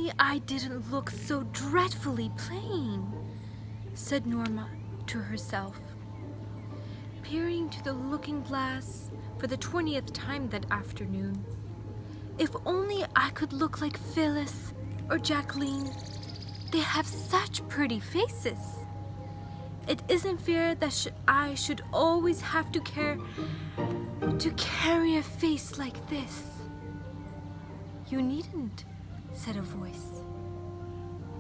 only I didn't look so dreadfully plain, said Norma to herself, peering to the looking glass for the 20th time that afternoon. If only I could look like Phyllis or Jacqueline. They have such pretty faces. It isn't fair that I should always have to carry a face like this. You needn't, said a voice.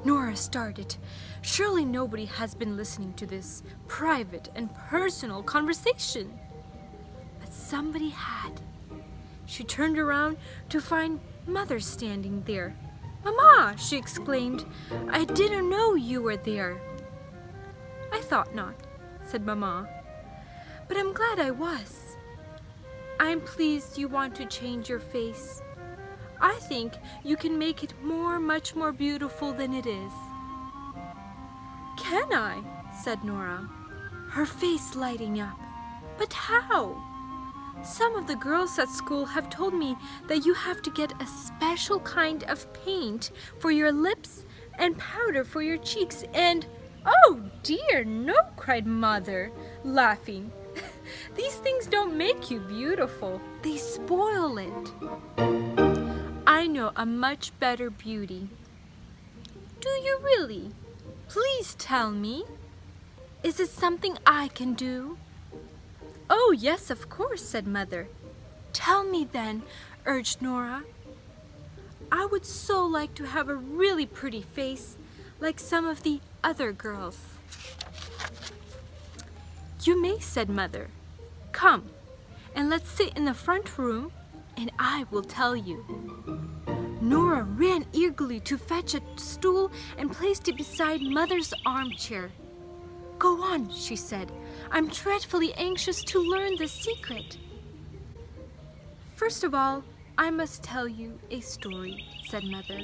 Nora started. Surely nobody has been listening to this private and personal conversation. But somebody had. She turned around to find Mother standing there. "Mama," she exclaimed, "I didn't know you were there." "I thought not," said Mama, "but I'm glad I was. I'm pleased you want to change your face. I think you can make it much more beautiful than it is." "Can I?" said Nora, her face lighting up. "But how? Some of the girls at school have told me that you have to get a special kind of paint for your lips and powder for your cheeks and—" "Oh dear, no," cried Mother, laughing. "These things don't make you beautiful. They spoil it. I know a much better beauty." "Do you really? Please tell me. Is it something I can do?" "Oh, yes, of course," said Mother. "Tell me then," urged Nora. "I would so like to have a really pretty face like some of the other girls." "You may," said Mother. "Come, and let's sit in the front room, and I will tell you." Nora ran eagerly to fetch a stool and placed it beside Mother's armchair. "Go on," she said. "I'm dreadfully anxious to learn the secret." "First of all, I must tell you a story," said Mother.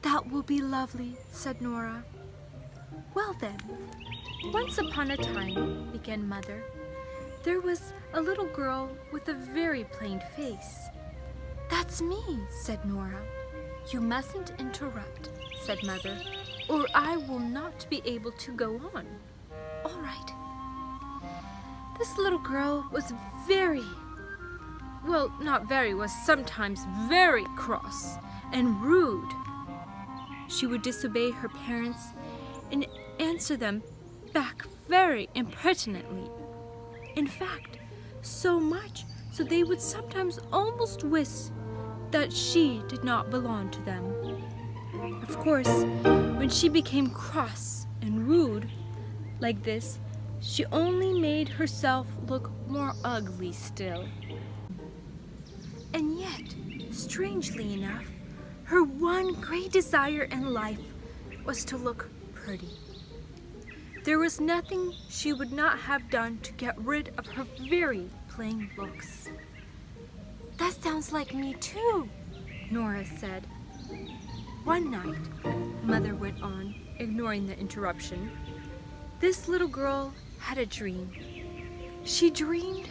"That will be lovely," said Nora. "Well then, once upon a time," began Mother, "there was a little girl with a very plain face." "That's me," said Nora. "You mustn't interrupt," said Mother, "or I will not be able to go on." "All right." "This little girl was was sometimes very cross and rude. She would disobey her parents and answer them back very impertinently. In fact, so much so they would sometimes almost wish that she did not belong to them. Of course, when she became cross and rude like this, she only made herself look more ugly still. And yet, strangely enough, her one great desire in life was to look pretty. There was nothing she would not have done to get rid of her very plain looks." "That sounds like me too," Nora said. "One night," Mother went on, ignoring the interruption, "this little girl had a dream. She dreamed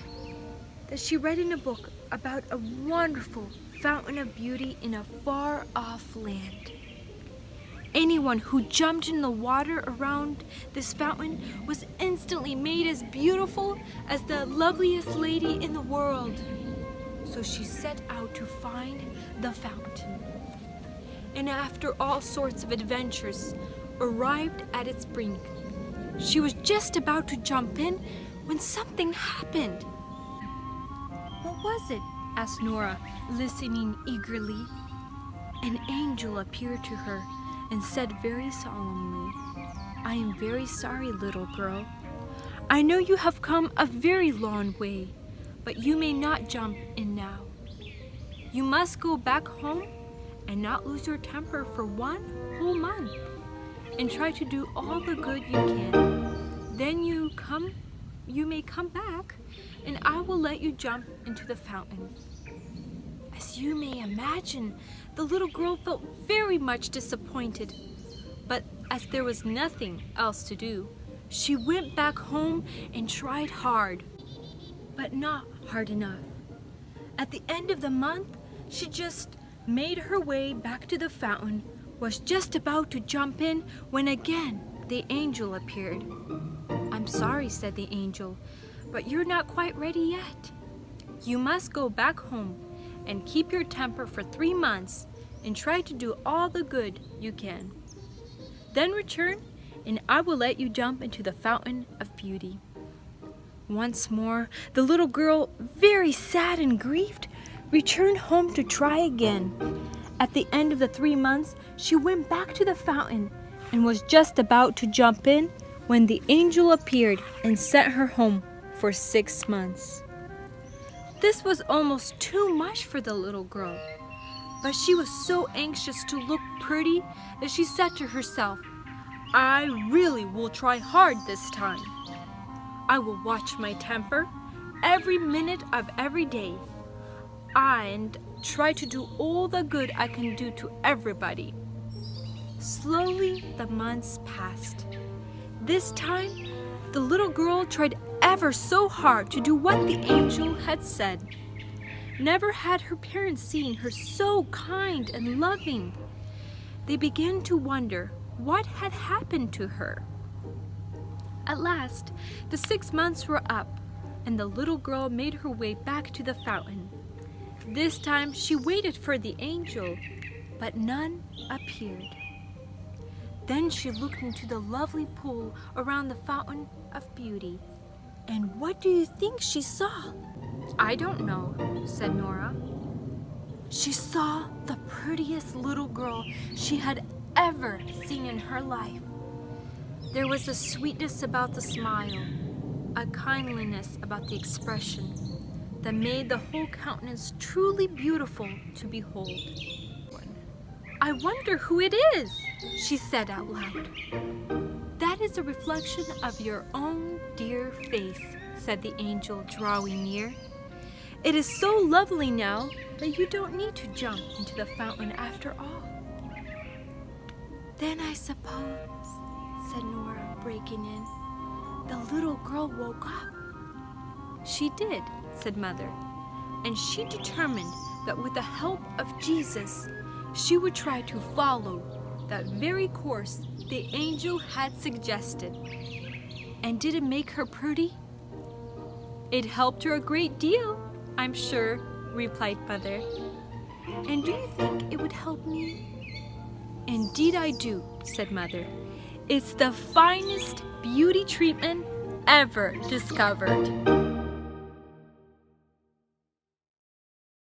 that she read in a book about a wonderful fountain of beauty in a far-off land. Anyone who jumped in the water around this fountain was instantly made as beautiful as the loveliest lady in the world. So she set out to find the fountain, and after all sorts of adventures, arrived at its brink. She was just about to jump in when something happened." "What was it?" asked Nora, listening eagerly. An angel appeared to her and said very solemnly, "I am very sorry, little girl. I know you have come a very long way, but you may not jump in now. You must go back home and not lose your temper for 1 whole month, and try to do all the good you can. Then you may come back, and I will let you jump into the fountain." As you may imagine, the little girl felt very much disappointed, but as there was nothing else to do, she went back home and tried hard, but not hard enough. At the end of the month, she just made her way back to the fountain, was just about to jump in when again the angel appeared. "I'm sorry," said the angel, "but you're not quite ready yet. You must go back home and keep your temper for 3 months and try to do all the good you can. Then return and I will let you jump into the fountain of beauty." Once more, the little girl, very sad and grieved, returned home to try again. At the end of the 3 months, she went back to the fountain and was just about to jump in when the angel appeared and sent her home for 6 months. This was almost too much for the little girl, but she was so anxious to look pretty that she said to herself, "I really will try hard this time. I will watch my temper every minute of every day and try to do all the good I can do to everybody." Slowly, the months passed. This time, the little girl tried ever so hard to do what the angel had said. Never had her parents seen her so kind and loving. They began to wonder what had happened to her. At last, the 6 months were up, and the little girl made her way back to the fountain. This time she waited for the angel, but none appeared. Then she looked into the lovely pool around the fountain of beauty. And what do you think she saw? "I don't know," said Nora. She saw the prettiest little girl she had ever seen in her life. There was a sweetness about the smile, a kindliness about the expression that made the whole countenance truly beautiful to behold. "I wonder who it is," she said out loud. "That is a reflection of your own dear face," said the angel, drawing near. "It is so lovely now that you don't need to jump into the fountain after all." "Then I suppose," said Nora, breaking in, "the little girl woke up." "She did," said Mother, and she determined that with the help of Jesus, she would try to follow that very course the angel had suggested. And did it make her pretty? "It helped her a great deal, I'm sure," replied Mother. "And do you think it would help me?" "Indeed I do," said Mother. "It's the finest beauty treatment ever discovered."